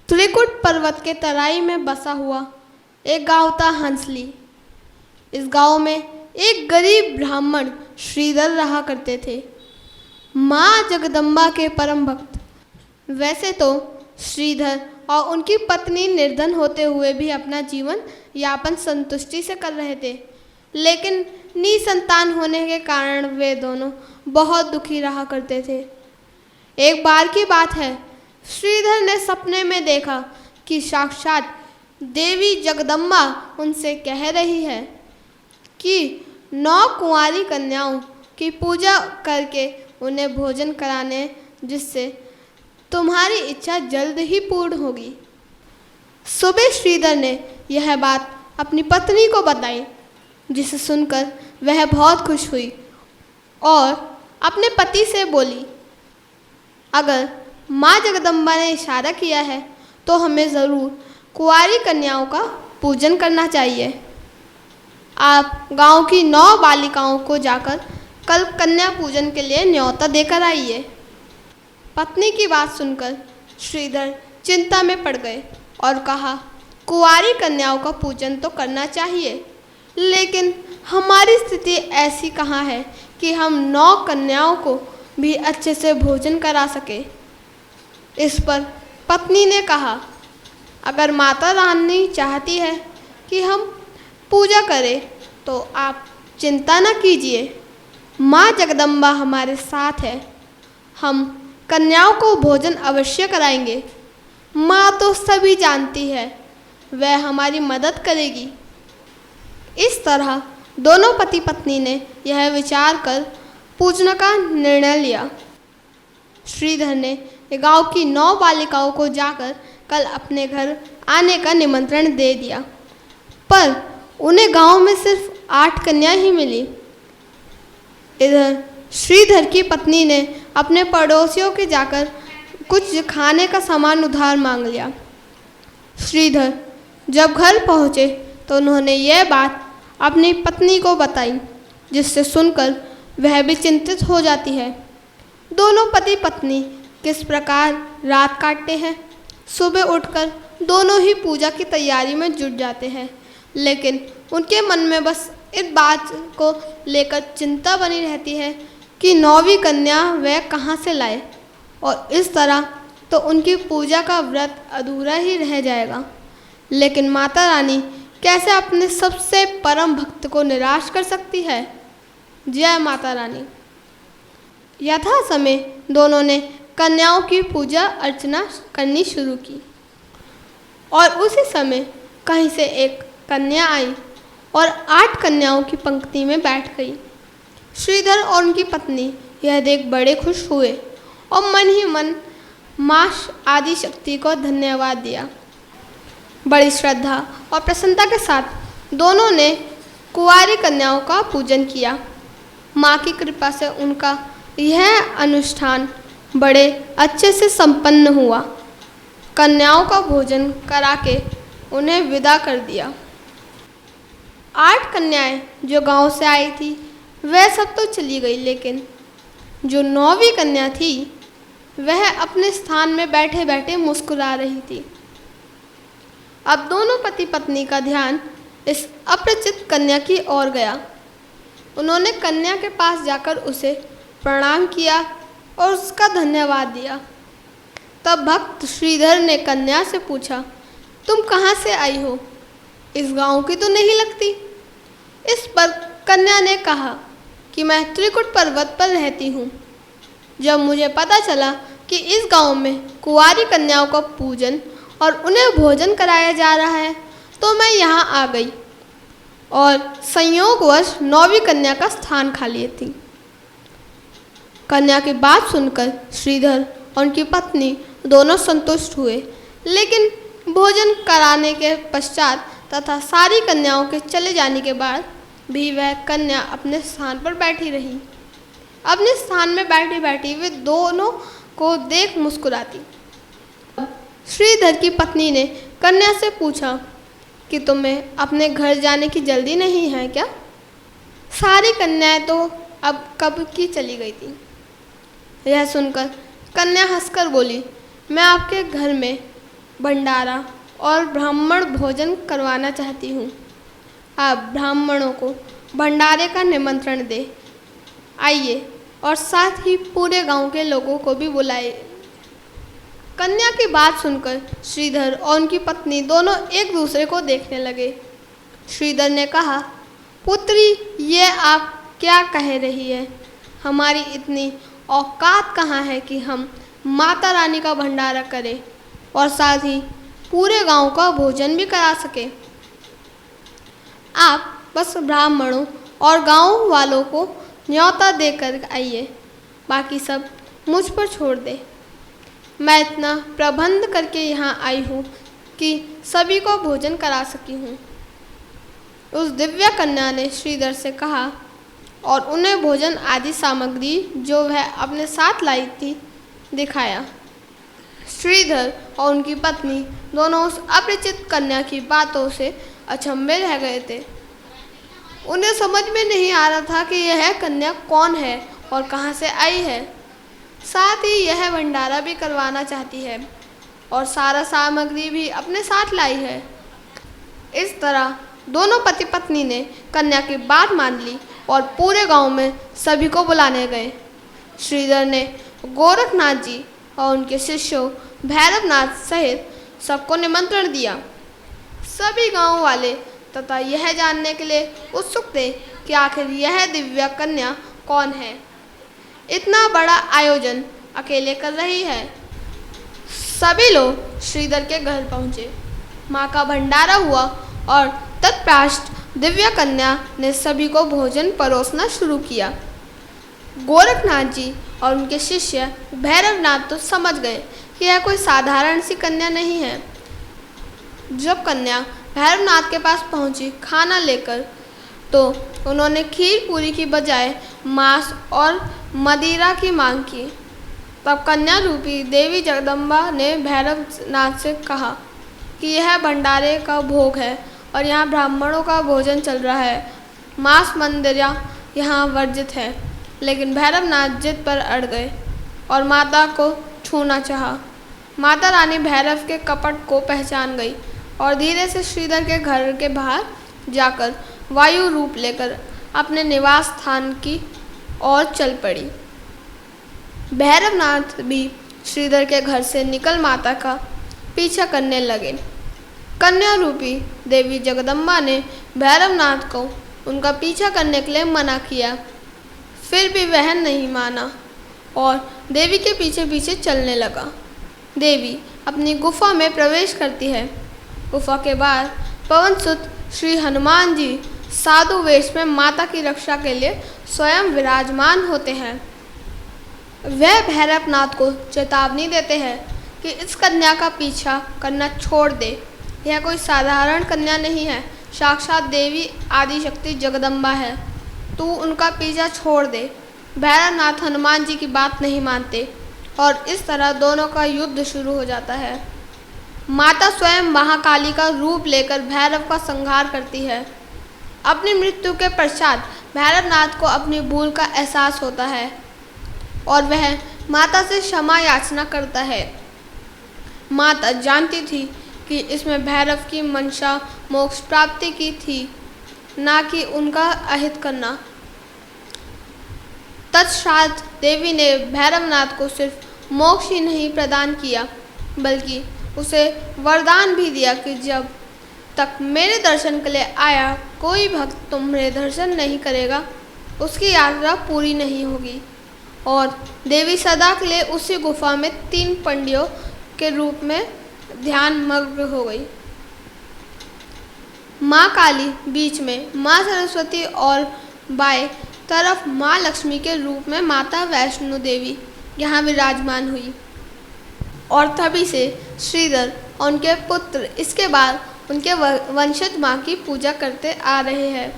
त्रिकुट पर्वत के तराई में बसा हुआ एक गांव था हंसली। इस गांव में एक गरीब ब्राह्मण श्रीधर रहा करते थे, माँ जगदम्बा के परम भक्त। वैसे तो श्रीधर और उनकी पत्नी निर्धन होते हुए भी अपना जीवन यापन संतुष्टि से कर रहे थे, लेकिन निसंतान होने के कारण वे दोनों बहुत दुखी रहा करते थे। एक बार की बात है, श्रीधर ने सपने में देखा कि साक्षात देवी जगदम्बा उनसे कह रही है कि 9 कुंवारी कन्याओं की पूजा करके उन्हें भोजन कराने, जिससे तुम्हारी इच्छा जल्द ही पूर्ण होगी। सुबह श्रीधर ने यह बात अपनी पत्नी को बताई, जिसे सुनकर वह बहुत खुश हुई और अपने पति से बोली, अगर माँ जगदम्बा ने इशारा किया है तो हमें ज़रूर कुंवारी कन्याओं का पूजन करना चाहिए। आप गांव की 9 बालिकाओं को जाकर कल कन्या पूजन के लिए न्योता देकर आइए। पत्नी की बात सुनकर श्रीधर चिंता में पड़ गए और कहा, कुंवारी कन्याओं का पूजन तो करना चाहिए, लेकिन हमारी स्थिति ऐसी कहाँ है कि हम 9 कन्याओं को भी अच्छे से भोजन करा सके। इस पर पत्नी ने कहा, अगर माता रानी चाहती है कि हम पूजा करें तो आप चिंता न कीजिए, माँ जगदम्बा हमारे साथ है, हम कन्याओं को भोजन अवश्य कराएंगे। माँ तो सभी जानती है, वह हमारी मदद करेगी। इस तरह दोनों पति पत्नी ने यह विचार कर पूजन का निर्णय लिया। श्रीधर ने गांव की 9 बालिकाओं को जाकर कल अपने घर आने का निमंत्रण दे दिया, पर उन्हें गांव में सिर्फ 8 कन्या ही मिली। इधर श्रीधर की पत्नी ने अपने पड़ोसियों के जाकर कुछ खाने का सामान उधार मांग लिया। श्रीधर जब घर पहुँचे तो उन्होंने यह बात अपनी पत्नी को बताई, जिससे सुनकर वह भी चिंतित हो जाती है। दोनों पति पत्नी किस प्रकार रात काटते हैं। सुबह उठकर दोनों ही पूजा की तैयारी में जुट जाते हैं, लेकिन उनके मन में बस इस बात को लेकर चिंता बनी रहती है कि 9वीं कन्या वह कहाँ से लाए, और इस तरह तो उनकी पूजा का व्रत अधूरा ही रह जाएगा। लेकिन माता रानी कैसे अपने सबसे परम भक्त को निराश कर सकती है। जय माता रानी। यथा समय दोनों ने कन्याओं की पूजा अर्चना करनी शुरू की और उसी समय कहीं से एक कन्या आई और 8 कन्याओं की पंक्ति में बैठ गई। श्रीधर और उनकी पत्नी यह देख बड़े खुश हुए और मन ही मन माँ आदि शक्ति को धन्यवाद दिया। बड़ी श्रद्धा और प्रसन्नता के साथ दोनों ने कुंवारी कन्याओं का पूजन किया। माँ की कृपा से उनका यह अनुष्ठान बड़े अच्छे से संपन्न हुआ। कन्याओं का भोजन करा के उन्हें विदा कर दिया। 8 कन्याएं जो गांव से आई थी वह सब तो चली गई, लेकिन जो 9वीं कन्या थी वह अपने स्थान में बैठे बैठे मुस्कुरा रही थी। अब दोनों पति पत्नी का ध्यान इस अपरिचित कन्या की ओर गया। उन्होंने कन्या के पास जाकर उसे प्रणाम किया और उसका धन्यवाद दिया। तब भक्त श्रीधर ने कन्या से पूछा, तुम कहाँ से आई हो? इस गांव की तो नहीं लगती। इस पर कन्या ने कहा कि मैं त्रिकुट पर्वत पर रहती हूँ। जब मुझे पता चला कि इस गांव में कुंवारी कन्याओं का पूजन और उन्हें भोजन कराया जा रहा है तो मैं यहाँ आ गई और संयोगवश 9वीं कन्या का स्थान खाली थी। कन्या की बात सुनकर श्रीधर और उनकी पत्नी दोनों संतुष्ट हुए, लेकिन भोजन कराने के पश्चात तथा सारी कन्याओं के चले जाने के बाद भी वह कन्या अपने स्थान पर बैठी रही। अपने स्थान में बैठी बैठी वे दोनों को देख मुस्कुराती। श्रीधर की पत्नी ने कन्या से पूछा कि तुम्हें अपने घर जाने की जल्दी नहीं है क्या? सारी कन्याएं तो अब कब की चली गई थी। यह सुनकर कन्या हंसकर बोली, मैं आपके घर में भंडारा और ब्राह्मण भोजन करवाना चाहती हूँ। आप ब्राह्मणों को भंडारे का निमंत्रण दें। आइए और साथ ही पूरे गांव के लोगों को भी बुलाए। कन्या की बात सुनकर श्रीधर और उनकी पत्नी दोनों एक दूसरे को देखने लगे। श्रीधर ने कहा, पुत्री, ये आप क्या कह रही है? हमारी इतनी औकात कहाँ है कि हम माता रानी का भंडारा करें और साथ ही पूरे गांव का भोजन भी करा सके। आप बस ब्राह्मणों और गांव वालों को न्योता देकर आइए, बाकी सब मुझ पर छोड़ दे। मैं इतना प्रबंध करके यहाँ आई हूँ कि सभी को भोजन करा सकी हूँ। उस दिव्य कन्या ने श्रीधर से कहा और उन्हें भोजन आदि सामग्री जो वह अपने साथ लाई थी दिखाया। श्रीधर और उनकी पत्नी दोनों उस अपरिचित कन्या की बातों से अचंभे रह गए थे। उन्हें समझ में नहीं आ रहा था कि यह कन्या कौन है और कहाँ से आई है। साथ ही यह भंडारा भी करवाना चाहती है और सारा सामग्री भी अपने साथ लाई है। इस तरह दोनों पति पत्नी ने कन्या की बात मान ली और पूरे गांव में सभी को बुलाने गए। श्रीधर ने गोरखनाथ जी और उनके शिष्यों भैरवनाथ सहित सबको निमंत्रण दिया। सभी गांव वाले तथा यह जानने के लिए उत्सुक थे कि आखिर यह दिव्य कन्या कौन है, इतना बड़ा आयोजन अकेले कर रही है। सभी लोग श्रीधर के घर पहुँचे। माँ का भंडारा हुआ और तत्पश्चात दिव्य कन्या ने सभी को भोजन परोसना शुरू किया। गोरखनाथ जी और उनके शिष्य भैरवनाथ तो समझ गए कि यह कोई साधारण सी कन्या नहीं है। जब कन्या भैरवनाथ के पास पहुंची खाना लेकर, तो उन्होंने खीर पूरी की बजाय मांस और मदिरा की मांग की। तब कन्या रूपी देवी जगदम्बा ने भैरवनाथ से कहा कि यह भंडारे का भोग है और यहाँ ब्राह्मणों का भोजन चल रहा है। मांस मदिरा यहाँ वर्जित है। लेकिन भैरवनाथ जिद पर अड़ गए और माता को छूना चाहा। माता रानी भैरव के कपट को पहचान गई और धीरे से श्रीधर के घर के बाहर जाकर वायु रूप लेकर अपने निवास स्थान की ओर चल पड़ी। भैरवनाथ भी श्रीधर के घर से निकल माता का पीछा करने लगे। कन्या रूपी देवी जगदम्बा ने भैरवनाथ को उनका पीछा करने के लिए मना किया। फिर भी वह नहीं माना और देवी के पीछे पीछे चलने लगा। देवी अपनी गुफा में प्रवेश करती है। गुफा के बाहर पवनसुत श्री हनुमान जी साधु वेश में माता की रक्षा के लिए स्वयं विराजमान होते हैं। वह भैरवनाथ को चेतावनी देते हैं कि इस कन्या का पीछा करना छोड़ दे। यह कोई साधारण कन्या नहीं है, साक्षात देवी आदिशक्ति जगदम्बा है। तू उनका पीछा छोड़ दे। भैरवनाथ हनुमान जी की बात नहीं मानते और इस तरह दोनों का युद्ध शुरू हो जाता है। माता स्वयं महाकाली का रूप लेकर भैरव का संहार करती है। अपनी मृत्यु के पश्चात भैरवनाथ को अपनी भूल का एहसास होता है और वह माता से क्षमा याचना करता है। माता जानती थी कि इसमें भैरव की मंशा मोक्ष प्राप्ति की थी, ना कि उनका अहित करना। तत्पश्चात देवी ने भैरवनाथ को सिर्फ मोक्ष ही नहीं प्रदान किया, बल्कि उसे वरदान भी दिया कि जब तक मेरे दर्शन के लिए आया कोई भक्त तुम्हारे दर्शन नहीं करेगा, उसकी यात्रा पूरी नहीं होगी। और देवी सदा के लिए उसी गुफा में 3 पंडियों के रूप में ध्यान मग्न हो गई। माँ काली बीच में, माँ सरस्वती और बाएं तरफ माँ लक्ष्मी के रूप में माता वैष्णो देवी यहाँ विराजमान हुई। और तभी से श्रीधर और उनके पुत्र इसके बाद उनके वंशज माँ की पूजा करते आ रहे हैं।